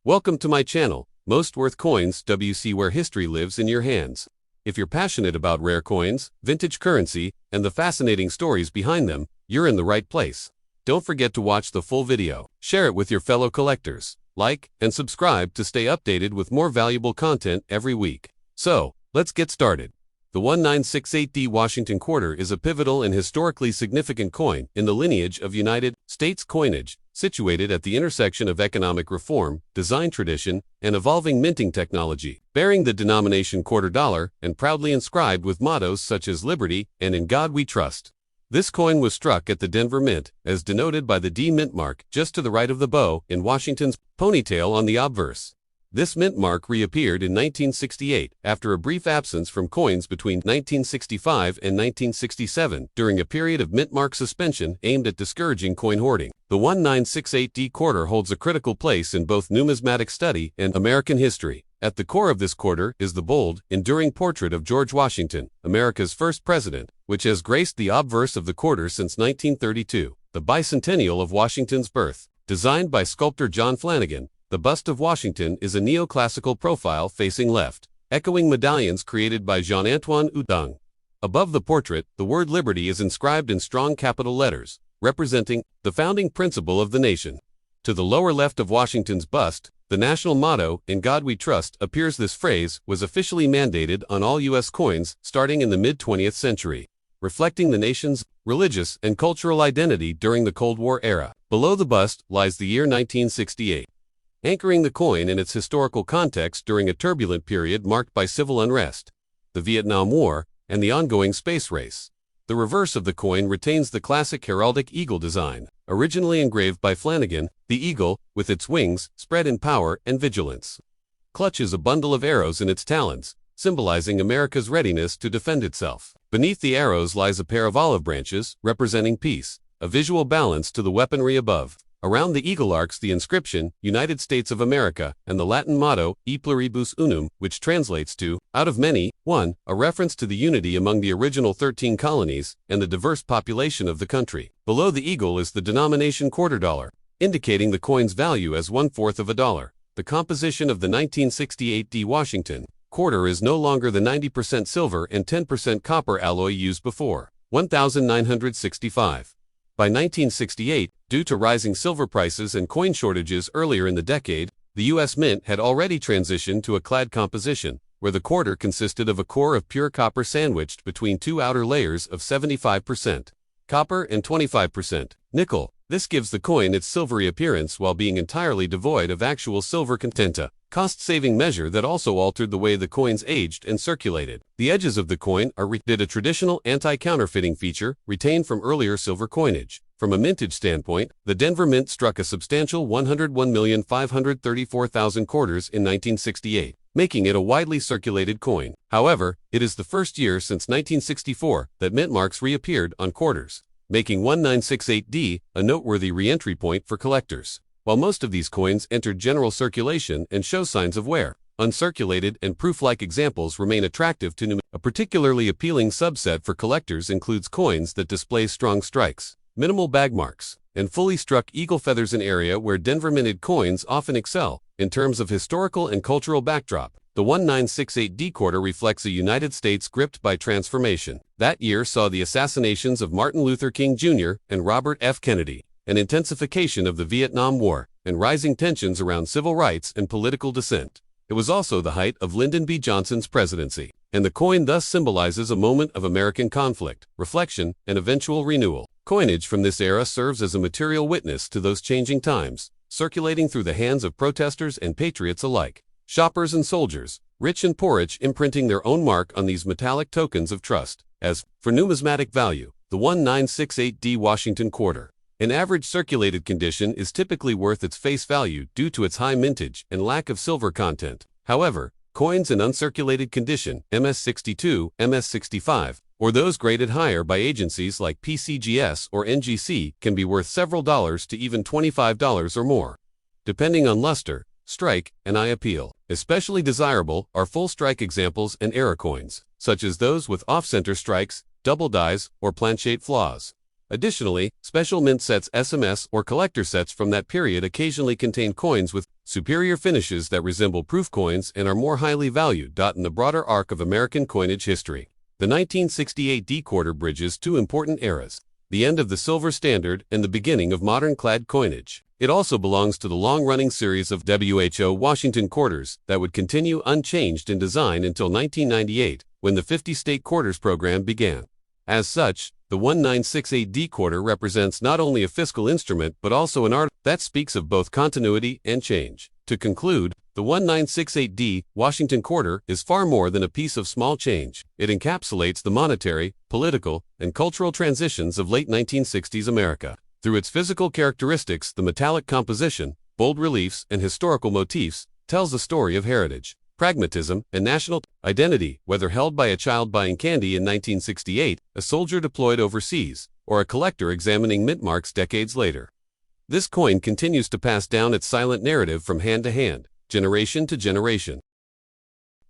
Welcome to my channel, Most Worth Coins WC, where history lives in your hands. If you're passionate about rare coins, vintage currency, and the fascinating stories behind them, you're in the right place. Don't forget to watch the full video, share it with your fellow collectors, like and subscribe to stay updated with more valuable content every week. So, let's get started. The 1968D Washington quarter is a pivotal and historically significant coin in the lineage of United States coinage, situated at the intersection of economic reform, design tradition, and evolving minting technology. Bearing the denomination quarter dollar and proudly inscribed with mottos such as Liberty and In God We Trust. This coin was struck at the Denver Mint, as denoted by the D mint mark just to the right of the bow in Washington's ponytail on the obverse. This mint mark reappeared in 1968 after a brief absence from coins between 1965 and 1967 during a period of mint mark suspension aimed at discouraging coin hoarding. The 1968D quarter holds a critical place in both numismatic study and American history. At the core of this quarter is the bold, enduring portrait of George Washington, America's first president, which has graced the obverse of the quarter since 1932, the bicentennial of Washington's birth. Designed by sculptor John Flanagan, the bust of Washington is a neoclassical profile facing left, echoing medallions created by Jean-Antoine Udang. Above the portrait, the word Liberty is inscribed in strong capital letters, representing the founding principle of the nation. To the lower left of Washington's bust, the national motto, In God We Trust, appears. This phrase was officially mandated on all U.S. coins starting in the mid-20th century, reflecting the nation's religious and cultural identity during the Cold War era. Below the bust lies the year 1968. Anchoring the coin in its historical context during a turbulent period marked by civil unrest, the Vietnam War, and the ongoing space race. The reverse of the coin retains the classic heraldic eagle design, originally engraved by Flanagan. The eagle, with its wings, spread in power and vigilance, clutches a bundle of arrows in its talons, symbolizing America's readiness to defend itself. Beneath the arrows lies a pair of olive branches, representing peace, a visual balance to the weaponry above. Around the eagle arcs the inscription, United States of America, and the Latin motto, E pluribus unum, which translates to, out of many, one, a reference to the unity among the original 13 colonies and the diverse population of the country. Below the eagle is the denomination quarter dollar, indicating the coin's value as 1/4 of a dollar. The composition of the 1968D Washington quarter is no longer the 90% silver and 10% copper alloy used before. 1965. By 1968, due to rising silver prices and coin shortages earlier in the decade, the U.S. Mint had already transitioned to a clad composition, where the quarter consisted of a core of pure copper sandwiched between two outer layers of 75% copper and 25% nickel. This gives the coin its silvery appearance while being entirely devoid of actual silver content, a cost-saving measure that also altered the way the coins aged and circulated. The edges of the coin are a traditional anti-counterfeiting feature retained from earlier silver coinage. From a mintage standpoint, the Denver Mint struck a substantial 101,534,000 quarters in 1968, making it a widely circulated coin. However, it is the first year since 1964 that mint marks reappeared on quarters, making 1968D a noteworthy re-entry point for collectors. While most of these coins entered general circulation and show signs of wear, uncirculated and proof-like examples remain attractive to a particularly appealing subset for collectors includes coins that display strong strikes, minimal bag marks, and fully struck eagle feathers, an area where Denver minted coins often excel. In terms of historical and cultural backdrop, the 1968D quarter reflects a United States gripped by transformation. That year saw the assassinations of Martin Luther King Jr. and Robert F. Kennedy, an intensification of the Vietnam War, and rising tensions around civil rights and political dissent. It was also the height of Lyndon B. Johnson's presidency, and the coin thus symbolizes a moment of American conflict, reflection, and eventual renewal. Coinage from this era serves as a material witness to those changing times, circulating through the hands of protesters and patriots alike, shoppers and soldiers, rich and poor, each imprinting their own mark on these metallic tokens of trust. As for numismatic value, the 1968D Washington quarter, in average circulated condition, is typically worth its face value due to its high mintage and lack of silver content. However, coins in uncirculated condition, MS62, MS65, or those graded higher by agencies like PCGS or NGC, can be worth several dollars to even $25 or more, depending on luster, strike, and eye appeal. Especially desirable are full strike examples and error coins, such as those with off-center strikes, double dies, or planchette flaws. Additionally, special mint sets SMS or collector sets from that period occasionally contain coins with superior finishes that resemble proof coins and are more highly valued. In the broader arc of American coinage history, the 1968 D quarter bridges two important eras: the end of the silver standard and the beginning of modern clad coinage. It also belongs to the long-running series of WHO Washington quarters that would continue unchanged in design until 1998, when the 50-state quarters program began. As such, the 1968D quarter represents not only a fiscal instrument but also an art that speaks of both continuity and change. To conclude, the 1968D Washington quarter is far more than a piece of small change. It encapsulates the monetary, political, and cultural transitions of late 1960s America. Through its physical characteristics, the metallic composition, bold reliefs, and historical motifs, tells a story of heritage, pragmatism, and national identity, whether held by a child buying candy in 1968, a soldier deployed overseas, or a collector examining mint marks decades later. This coin continues to pass down its silent narrative from hand to hand, generation to generation.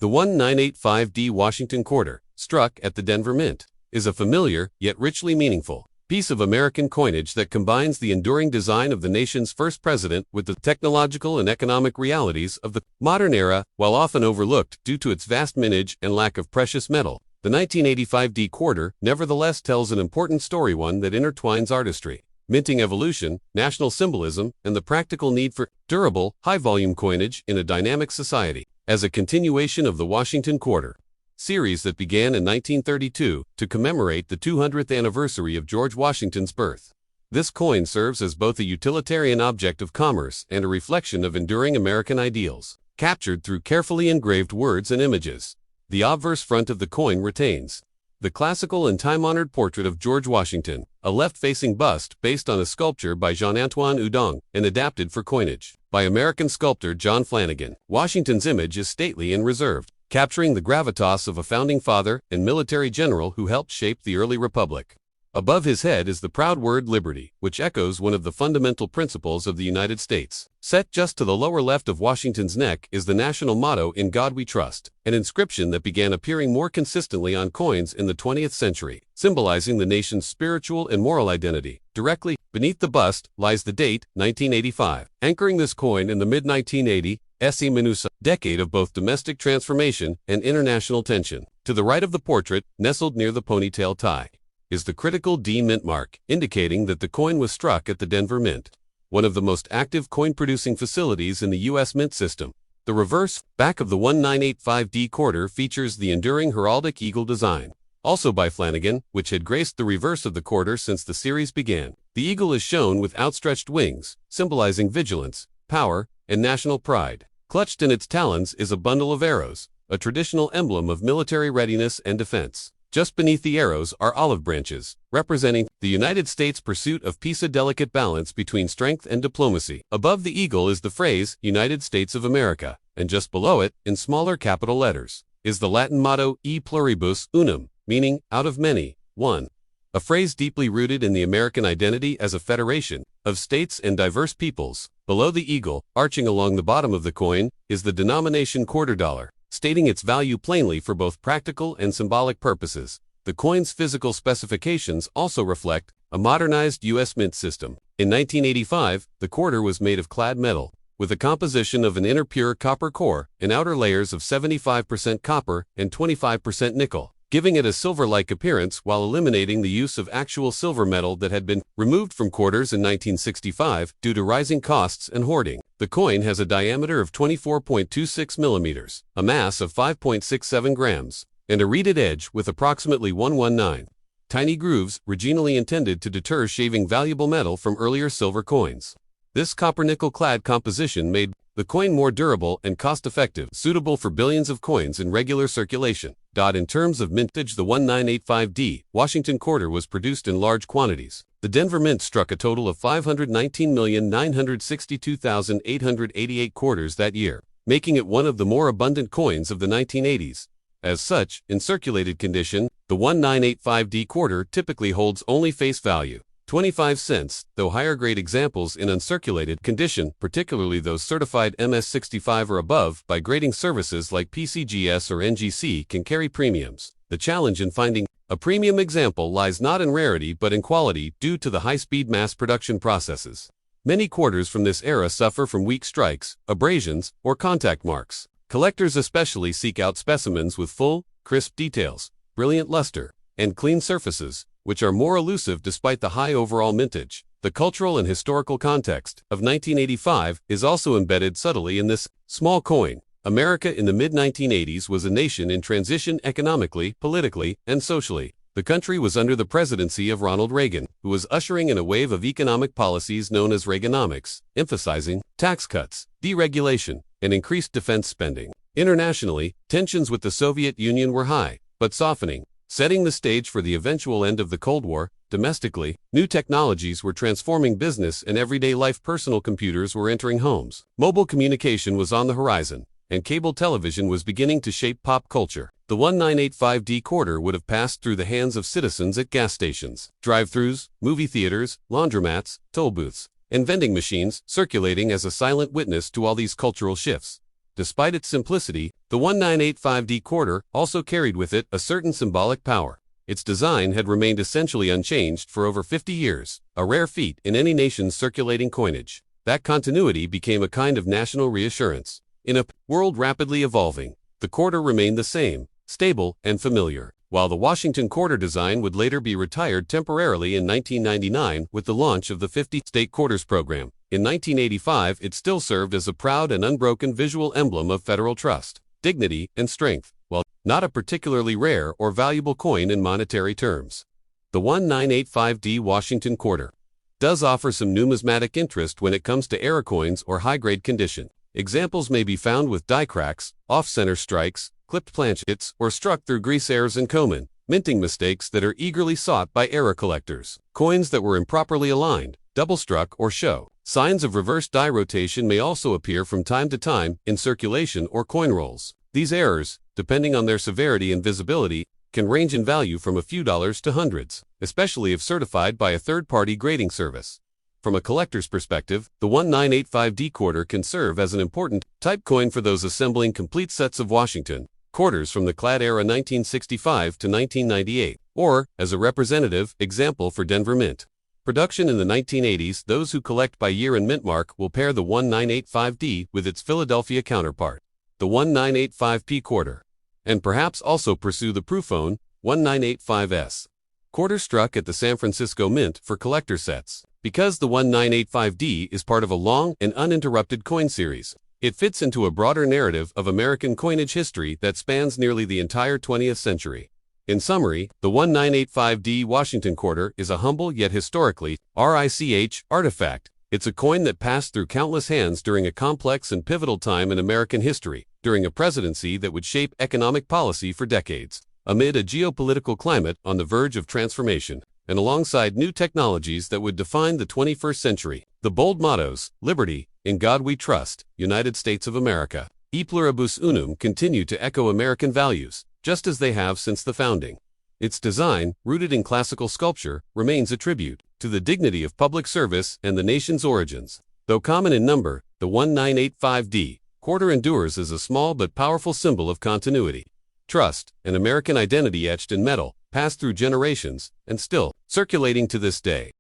The 1985D Washington quarter, struck at the Denver Mint, is a familiar, yet richly meaningful, piece of American coinage that combines the enduring design of the nation's first president with the technological and economic realities of the modern era. While often overlooked due to its vast mintage and lack of precious metal, the 1985D quarter nevertheless tells an important story, one that intertwines artistry, minting evolution, national symbolism, and the practical need for durable, high-volume coinage in a dynamic society. As a continuation of the Washington quarter series that began in 1932 to commemorate the 200th anniversary of George Washington's birth, this coin serves as both a utilitarian object of commerce and a reflection of enduring American ideals, captured through carefully engraved words and images. The obverse front of the coin retains the classical and time-honored portrait of George Washington, a left-facing bust based on a sculpture by Jean-Antoine Houdon and adapted for coinage by American sculptor John Flanagan. Washington's image is stately and reserved, capturing the gravitas of a founding father and military general who helped shape the early republic. Above his head is the proud word liberty, which echoes one of the fundamental principles of the United States. Set just to the lower left of Washington's neck is the national motto, "In God We Trust," an inscription that began appearing more consistently on coins in the 20th century, symbolizing the nation's spiritual and moral identity. Directly beneath the bust lies the date, 1985, anchoring this coin in the mid-1980s decade of both domestic transformation and international tension. To the right of the portrait, nestled near the ponytail tie, is the critical D mint mark, indicating that the coin was struck at the Denver Mint, one of the most active coin-producing facilities in the U.S. mint system. The reverse back of the 1985D quarter features the enduring heraldic eagle design, also by Flanagan, which had graced the reverse of the quarter since the series began. The eagle is shown with outstretched wings, symbolizing vigilance, power, and national pride. Clutched in its talons is a bundle of arrows, a traditional emblem of military readiness and defense. Just beneath the arrows are olive branches, representing the United States' pursuit of peace, a delicate balance between strength and diplomacy. Above the eagle is the phrase, "United States of America," and just below it, in smaller capital letters, is the Latin motto, "E pluribus unum," meaning, out of many, one. A phrase deeply rooted in the American identity as a federation of states and diverse peoples. Below the eagle, arching along the bottom of the coin, is the denomination quarter dollar, stating its value plainly for both practical and symbolic purposes. The coin's physical specifications also reflect a modernized U.S. mint system. In 1985, the quarter was made of clad metal, with a composition of an inner pure copper core and outer layers of 75% copper and 25% nickel, giving it a silver-like appearance while eliminating the use of actual silver metal that had been removed from quarters in 1965 due to rising costs and hoarding. The coin has a diameter of 24.26 millimeters, a mass of 5.67 grams, and a reeded edge with approximately 119 tiny grooves, originally intended to deter shaving valuable metal from earlier silver coins. This copper-nickel clad composition made the coin more durable and cost-effective, suitable for billions of coins in regular circulation. In terms of mintage, the 1985D Washington quarter was produced in large quantities. The Denver Mint struck a total of 519,962,888 quarters that year, making it one of the more abundant coins of the 1980s. As such, in circulated condition, the 1985D quarter typically holds only face value, 25 cents, though higher-grade examples in uncirculated condition, particularly those certified MS-65 or above by grading services like PCGS or NGC, can carry premiums. The challenge in finding A premium example lies not in rarity but in quality due to the high-speed mass production processes. Many quarters from this era suffer from weak strikes, abrasions, or contact marks. Collectors especially seek out specimens with full, crisp details, brilliant luster, and clean surfaces, which are more elusive despite the high overall mintage. The cultural and historical context of 1985 is also embedded subtly in this small coin. America in the mid-1980s was a nation in transition economically, politically, and socially. The country was under the presidency of Ronald Reagan, who was ushering in a wave of economic policies known as Reaganomics, emphasizing tax cuts, deregulation, and increased defense spending. Internationally, tensions with the Soviet Union were high, but softening, setting the stage for the eventual end of the Cold War. Domestically, new technologies were transforming business and everyday life. Personal computers were entering homes. Mobile communication was on the horizon, and cable television was beginning to shape pop culture. The 1985D quarter would have passed through the hands of citizens at gas stations, drive-thrus, movie theaters, laundromats, toll booths, and vending machines, circulating as a silent witness to all these cultural shifts. Despite its simplicity, the 1985D quarter also carried with it a certain symbolic power. Its design had remained essentially unchanged for over 50 years, a rare feat in any nation's circulating coinage. That continuity became a kind of national reassurance. In a world rapidly evolving, the quarter remained the same, stable and familiar. While the Washington quarter design would later be retired temporarily in 1999 with the launch of the 50-state quarters program, in 1985 it still served as a proud and unbroken visual emblem of federal trust, dignity, and strength, while not a particularly rare or valuable coin in monetary terms. The 1985D Washington quarter does offer some numismatic interest when it comes to era coins or high-grade condition. Examples may be found with die cracks, off-center strikes, clipped planchets, or struck through grease errors and Coman, minting mistakes that are eagerly sought by era collectors. Coins that were improperly aligned, double-struck, or show signs of reverse die rotation may also appear from time to time in circulation or coin rolls. These errors, depending on their severity and visibility, can range in value from a few dollars to hundreds, especially if certified by a third-party grading service. From a collector's perspective, the 1985D quarter can serve as an important type coin for those assembling complete sets of Washington quarters from the clad era 1965 to 1998, or as a representative example for Denver Mint. Production in the 1980s, those who collect by year and mint mark will pair the 1985D with its Philadelphia counterpart, the 1985P quarter, and perhaps also pursue the Proofone 1985S quarter struck at the San Francisco Mint for collector sets. Because the 1985D is part of a long and uninterrupted coin series, it fits into a broader narrative of American coinage history that spans nearly the entire 20th century. In summary, the 1985D Washington quarter is a humble yet historically rich artifact. It's a coin that passed through countless hands during a complex and pivotal time in American history, during a presidency that would shape economic policy for decades, amid a geopolitical climate on the verge of transformation, and alongside new technologies that would define the 21st century. The bold mottos, Liberty, In God We Trust, United States of America, E Pluribus Unum, continue to echo American values, just as they have since the founding. Its design, rooted in classical sculpture, remains a tribute to the dignity of public service and the nation's origins. Though common in number, the 1985D quarter endures as a small but powerful symbol of continuity, trust, and American identity etched in metal, passed through generations, and still circulating to this day.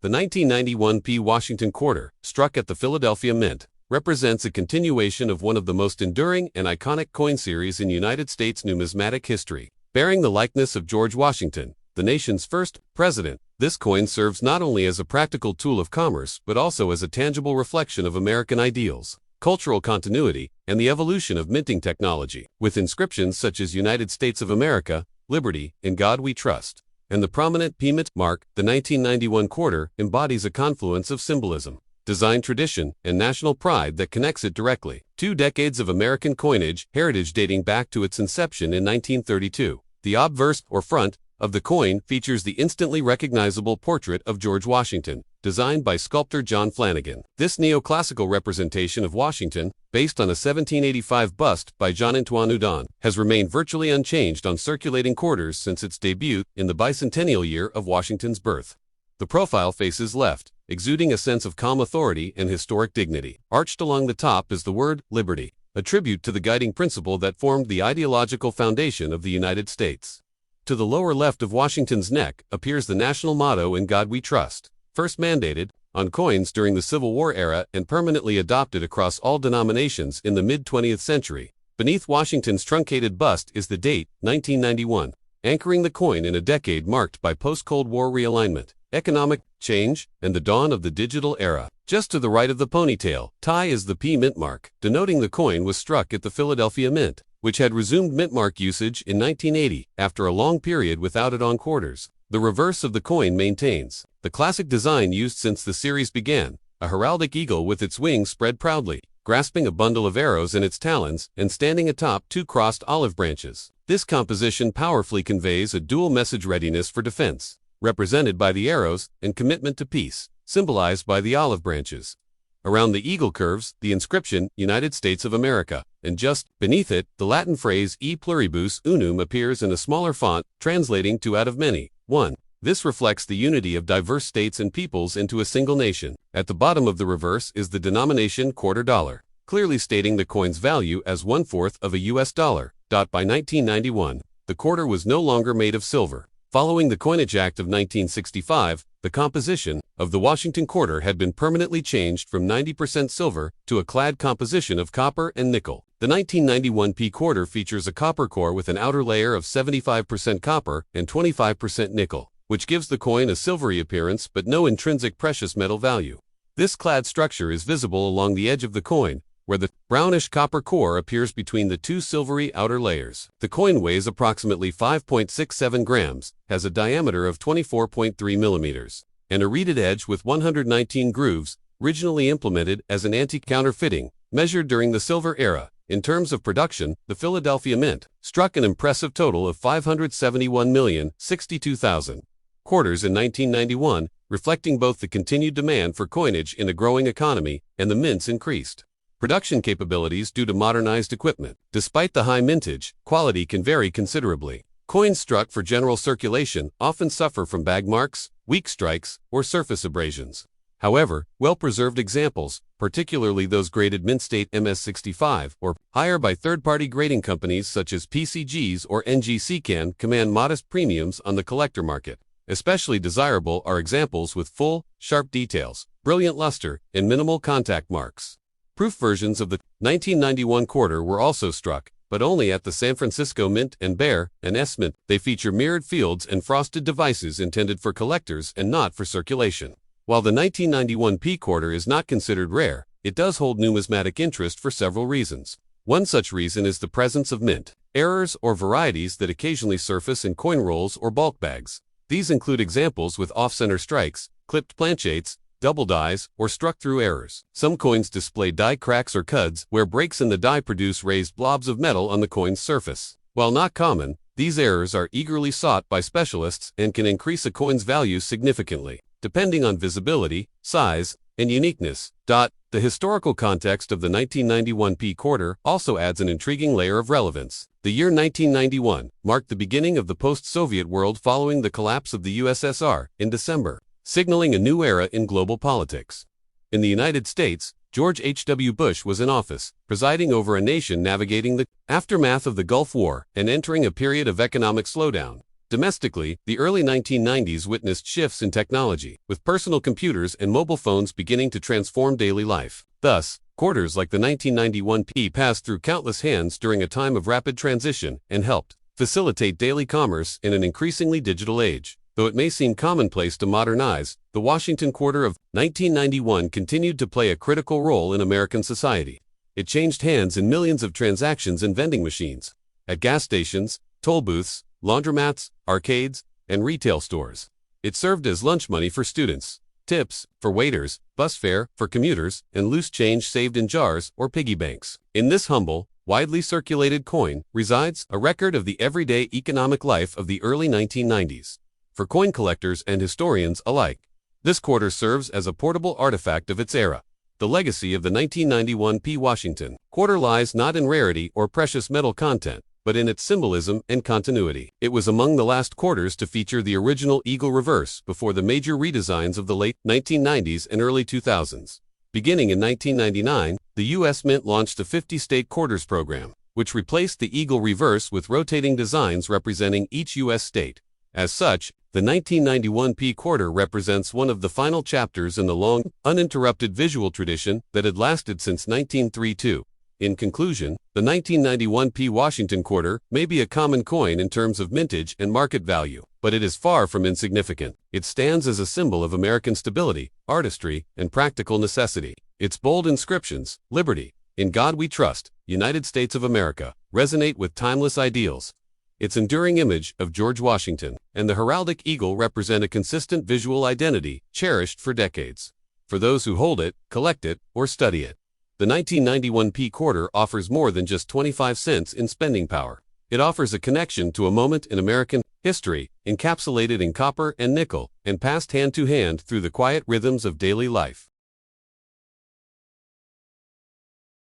The 1991P Washington quarter, struck at the Philadelphia Mint, represents a continuation of one of the most enduring and iconic coin series in United States numismatic history. Bearing the likeness of George Washington, the nation's first president, this coin serves not only as a practical tool of commerce but also as a tangible reflection of American ideals, cultural continuity, and the evolution of minting technology. With inscriptions such as United States of America, Liberty, In God We Trust, and the prominent P-mint mark, the 1991 quarter embodies a confluence of symbolism, design tradition, and national pride that connects it directly. 2 decades of American coinage heritage dating back to its inception in 1932. The obverse, or front, of the coin features the instantly recognizable portrait of George Washington, designed by sculptor John Flanagan. This neoclassical representation of Washington, based on a 1785 bust by Jean-Antoine Houdon, has remained virtually unchanged on circulating quarters since its debut in the bicentennial year of Washington's birth. The profile faces left, exuding a sense of calm authority and historic dignity. Arched along the top is the word Liberty, a tribute to the guiding principle that formed the ideological foundation of the United States. To the lower left of Washington's neck appears the national motto "In God We Trust," first mandated on coins during the Civil War era and permanently adopted across all denominations in the mid-20th century. Beneath Washington's truncated bust is the date, 1991, anchoring the coin in a decade marked by post-Cold War realignment, economic change, and the dawn of the digital era. Just to the right of the ponytail tie is the P mint mark, denoting the coin was struck at the Philadelphia Mint, which had resumed mint mark usage in 1980 after a long period without it on quarters. The reverse of the coin maintains the classic design used since the series began, a heraldic eagle with its wings spread proudly, grasping a bundle of arrows in its talons and standing atop two crossed olive branches. This composition powerfully conveys a dual message: readiness for defense, represented by the arrows, and commitment to peace, symbolized by the olive branches. Around the eagle curves the inscription, United States of America, and just beneath it, the Latin phrase E pluribus unum appears in a smaller font, translating to out of many, one. This reflects the unity of diverse states and peoples into a single nation. At the bottom of the reverse is the denomination quarter dollar, clearly stating the coin's value as 1/4 of a US dollar. By 1991, the quarter was no longer made of silver. Following the Coinage Act of 1965, the composition of the Washington quarter had been permanently changed from 90% silver to a clad composition of copper and nickel. The 1991 P quarter features a copper core with an outer layer of 75% copper and 25% nickel, which gives the coin a silvery appearance but no intrinsic precious metal value. This clad structure is visible along the edge of the coin, where the brownish copper core appears between the two silvery outer layers. The coin weighs approximately 5.67 grams, has a diameter of 24.3 millimeters, and a reeded edge with 119 grooves, originally implemented as an anti-counterfeiting, measured during the Silver Era. In terms of production, the Philadelphia Mint struck an impressive total of 571,062,000 quarters in 1991, reflecting both the continued demand for coinage in a growing economy and the mint's increased production capabilities due to modernized equipment. Despite the high mintage, quality can vary considerably. Coins struck for general circulation often suffer from bag marks, weak strikes, or surface abrasions. However, well-preserved examples, particularly those graded mint state MS65 or higher by third-party grading companies such as PCGs or NGC, can command modest premiums on the collector market. Especially desirable are examples with full, sharp details, brilliant luster, and minimal contact marks. Proof versions of the 1991 quarter were also struck, but only at the San Francisco Mint and Bear and S Mint. They feature mirrored fields and frosted devices intended for collectors and not for circulation. While the 1991 P quarter is not considered rare, it does hold numismatic interest for several reasons. One such reason is the presence of mint errors or varieties that occasionally surface in coin rolls or bulk bags. These include examples with off-center strikes, clipped planchettes, double dies, or struck-through errors. Some coins display die cracks or cuds, where breaks in the die produce raised blobs of metal on the coin's surface. While not common, these errors are eagerly sought by specialists and can increase a coin's value significantly, depending on visibility, size, and uniqueness. The historical context of the 1991 P quarter also adds an intriguing layer of relevance. The year 1991 marked the beginning of the post-Soviet world following the collapse of the USSR in December, signaling a new era in global politics. In the United States, George H.W. Bush was in office, presiding over a nation navigating the aftermath of the Gulf War and entering a period of economic slowdown. Domestically, the early 1990s witnessed shifts in technology, with personal computers and mobile phones beginning to transform daily life. Thus, quarters like the 1991 P passed through countless hands during a time of rapid transition and helped facilitate daily commerce in an increasingly digital age. Though it may seem commonplace to modern eyes, the Washington quarter of 1991 continued to play a critical role in American society. It changed hands in millions of transactions in vending machines, at gas stations, toll booths, laundromats, arcades, and retail stores. It served as lunch money for students, tips for waiters, bus fare for commuters, and loose change saved in jars or piggy banks. In this humble, widely circulated coin resides a record of the everyday economic life of the early 1990s. For coin collectors and historians alike, this quarter serves as a portable artifact of its era. The legacy of the 1991 P. Washington quarter lies not in rarity or precious metal content, but in its symbolism and continuity. It was among the last quarters to feature the original eagle reverse before the major redesigns of the late 1990s and early 2000s. Beginning in 1999, the U.S. Mint launched a 50-state quarters program, which replaced the eagle reverse with rotating designs representing each U.S. state. As such, the 1991 P quarter represents one of the final chapters in the long, uninterrupted visual tradition that had lasted since 1932. In conclusion, the 1991 P Washington quarter may be a common coin in terms of mintage and market value, but it is far from insignificant. It stands as a symbol of American stability, artistry, and practical necessity. Its bold inscriptions, "Liberty, in God We Trust, United States of America," resonate with timeless ideals. Its enduring image of George Washington and the heraldic eagle represent a consistent visual identity cherished for decades. For those who hold it, collect it, or study it, the 1991 P quarter offers more than just 25 cents in spending power. It offers a connection to a moment in American history, encapsulated in copper and nickel, and passed hand to hand through the quiet rhythms of daily life.